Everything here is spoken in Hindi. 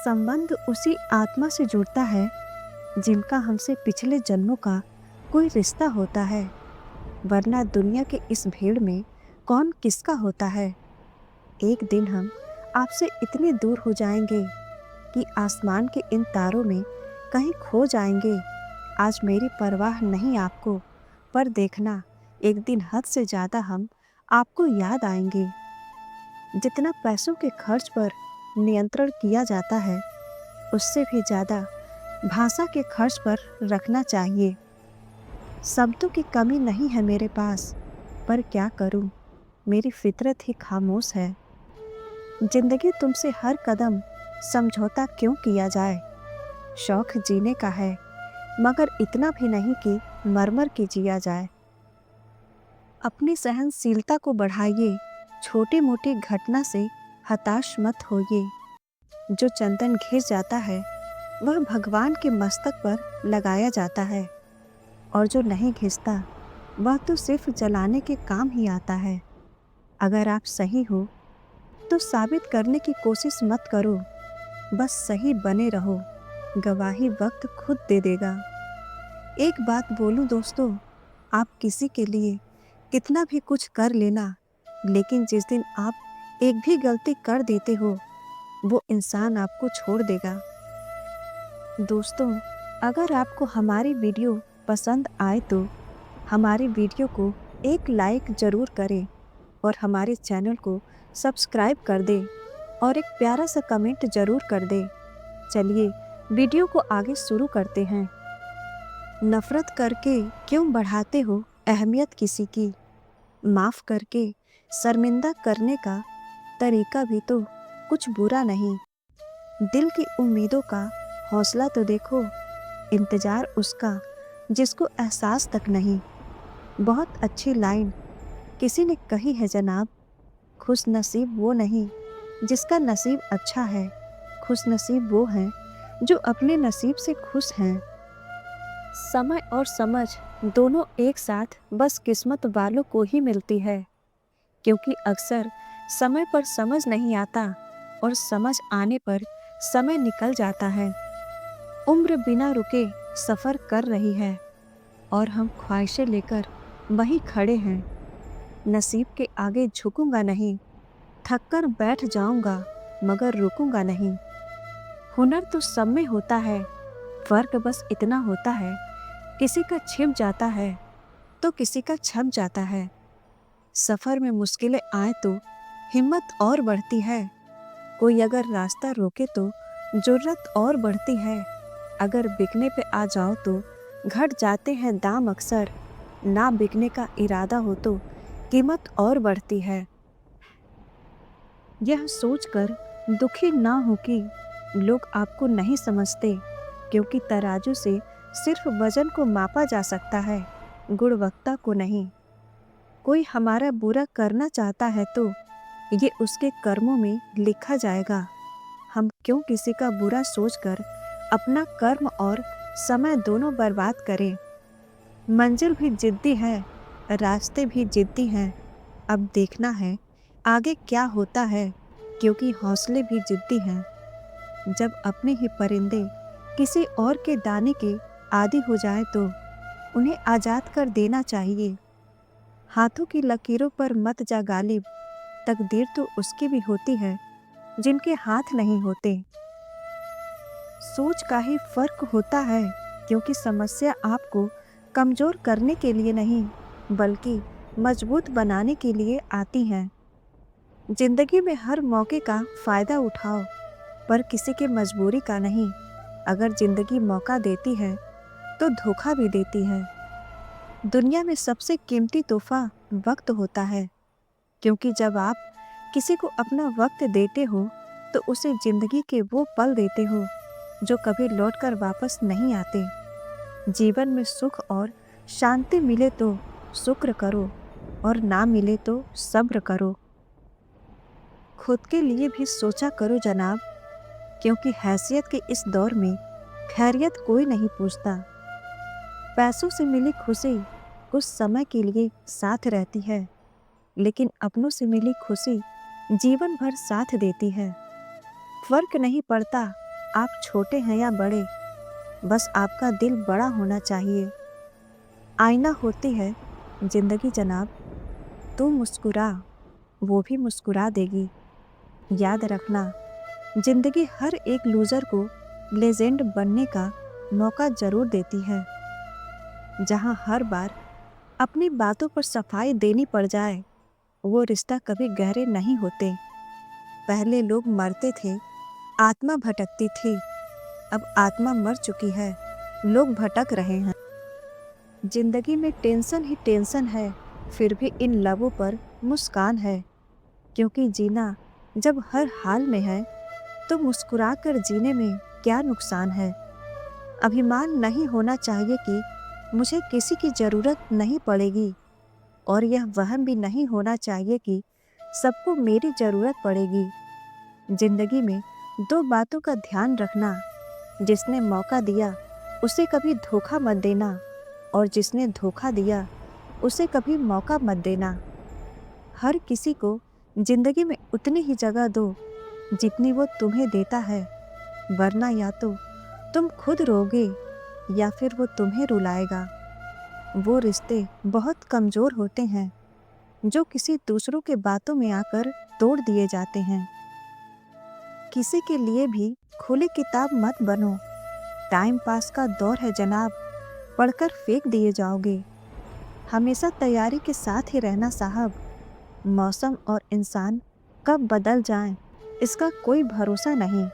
संबंध उसी आत्मा से जुड़ता है जिनका हमसे पिछले जन्मों का कोई रिश्ता होता है, वरना दुनिया के इस भीड़ में कौन किसका होता है। एक दिन हम आपसे इतने दूर हो जाएंगे कि आसमान के इन तारों में कहीं खो जाएंगे। आज मेरी परवाह नहीं आपको, पर देखना एक दिन हद से ज़्यादा हम आपको याद आएंगे। जितना पैसों के खर्च पर नियंत्रण किया जाता है, उससे भी ज़्यादा भाषा के खर्च पर रखना चाहिए। शब्दों की कमी नहीं है मेरे पास, पर क्या करूं, मेरी फितरत ही खामोश है। जिंदगी तुमसे हर कदम समझौता क्यों किया जाए। शौक जीने का है, मगर इतना भी नहीं कि मर के जिया जाए। अपनी सहनशीलता को बढ़ाइए, छोटी मोटी घटना से हताश मत होइए। जो चंदन घिस जाता है वह भगवान के मस्तक पर लगाया जाता है, और जो नहीं घिसता वह तो सिर्फ जलाने के काम ही आता है। अगर आप सही हो तो साबित करने की कोशिश मत करो, बस सही बने रहो। गवाही वक्त खुद दे देगा। एक बात बोलूं दोस्तों, आप किसी के लिए कितना भी कुछ कर लेना, लेकिन जिस दिन आप एक भी गलती कर देते हो, वो इंसान आपको छोड़ देगा। दोस्तों, अगर आपको हमारी वीडियो पसंद आए तो हमारी वीडियो को एक लाइक ज़रूर करें और हमारे चैनल को सब्सक्राइब कर दें और एक प्यारा सा कमेंट ज़रूर कर दें। चलिए वीडियो को आगे शुरू करते हैं। नफ़रत करके क्यों बढ़ाते हो अहमियत किसी की। माफ़ करके शर्मिंदा करने का तरीका भी तो कुछ बुरा नहीं। दिल की उम्मीदों का हौसला तो देखो, इंतज़ार उसका जिसको एहसास तक नहीं। बहुत अच्छी लाइन किसी ने कही है जनाब, खुश नसीब वो नहीं जिसका नसीब अच्छा है, खुश नसीब वो हैं जो अपने नसीब से खुश हैं। समय और समझ दोनों एक साथ बस किस्मत वालों को ही मिलती है, क्योंकि अक्सर समय पर समझ नहीं आता और समझ आने पर समय निकल जाता है। उम्र बिना रुके सफ़र कर रही है और हम ख्वाहिशें लेकर वहीं खड़े हैं। नसीब के आगे झुकूंगा नहीं, थककर बैठ जाऊंगा मगर रुकूंगा नहीं। हुनर तो सब में होता है, फर्क बस इतना होता है, किसी का छिप जाता है तो किसी का छप जाता है। सफर में मुश्किलें आए तो हिम्मत और बढ़ती है। कोई अगर रास्ता रोके तो जुर्रत और बढ़ती है। अगर बिकने पे आ जाओ तो घट जाते हैं दाम अक्सर। ना बिकने का इरादा हो तो कीमत और बढ़ती है। यह सोचकर दुखी ना हो कि लोग आपको नहीं समझते, क्योंकि तराजू से सिर्फ वजन को मापा जा सकता है, गुणवत्ता को नहीं। कोई हमारा बुरा करना चाहता है तो ये उसके कर्मों में लिखा जाएगा। हम क्यों किसी का बुरा सोचकर अपना कर्म और समय दोनों बर्बाद करें। मंजिल भी जिद्दी है, रास्ते भी जिद्दी हैं। अब देखना है आगे क्या होता है, क्योंकि हौसले भी जिद्दी हैं। जब अपने ही परिंदे किसी और के दाने के आदी हो जाए तो उन्हें आज़ाद कर देना चाहिए। हाथों की लकीरों पर मत जा गालिब, तकदीर तो उसकी भी होती है जिनके हाथ नहीं होते। सोच का ही फर्क होता है, क्योंकि समस्या आपको कमज़ोर करने के लिए नहीं बल्कि मजबूत बनाने के लिए आती हैं। जिंदगी में हर मौके का फ़ायदा उठाओ, पर किसी की मजबूरी का नहीं। अगर जिंदगी मौका देती है तो धोखा भी देती है। दुनिया में सबसे कीमती तोहफा वक्त होता है, क्योंकि जब आप किसी को अपना वक्त देते हो तो उसे जिंदगी के वो पल देते हो जो कभी लौटकर वापस नहीं आते। जीवन में सुख और शांति मिले तो शुक्र करो और ना मिले तो सब्र करो। खुद के लिए भी सोचा करो जनाब, क्योंकि हैसियत के इस दौर में खैरियत कोई नहीं पूछता। पैसों से मिली खुशी कुछ समय के लिए साथ रहती है, लेकिन अपनों से मिली खुशी जीवन भर साथ देती है। फर्क नहीं पड़ता आप छोटे हैं या बड़े, बस आपका दिल बड़ा होना चाहिए। आईना होती है जिंदगी जनाब, तू मुस्कुरा, वो भी मुस्कुरा देगी। याद रखना, जिंदगी हर एक लूजर को लेजेंड बनने का मौका जरूर देती है। जहां हर बार अपनी बातों पर सफाई देनी पड़ जाए, वो रिश्ता कभी गहरे नहीं होते। पहले लोग मरते थे, आत्मा भटकती थी, अब आत्मा मर चुकी है, लोग भटक रहे हैं। जिंदगी में टेंशन ही टेंशन है, फिर भी इन लबों पर मुस्कान है। क्योंकि जीना जब हर हाल में है, तो मुस्कुरा कर जीने में क्या नुकसान है। अभिमान नहीं होना चाहिए कि मुझे किसी की जरूरत नहीं पड़ेगी, और यह वहम भी नहीं होना चाहिए कि सबको मेरी जरूरत पड़ेगी। जिंदगी में दो बातों का ध्यान रखना, जिसने मौका दिया उसे कभी धोखा मत देना, और जिसने धोखा दिया उसे कभी मौका मत देना। हर किसी को जिंदगी में उतनी ही जगह दो जितनी वो तुम्हें देता है, वरना या तो तुम खुद रोगे या फिर वो तुम्हें रुलाएगा। वो रिश्ते बहुत कमजोर होते हैं जो किसी दूसरों के बातों में आकर तोड़ दिए जाते हैं। किसी के लिए भी खुली किताब मत बनो, टाइम पास का दौर है जनाब, पढ़कर फेंक दिए जाओगे। हमेशा तैयारी के साथ ही रहना साहब, मौसम और इंसान कब बदल जाएं, इसका कोई भरोसा नहीं।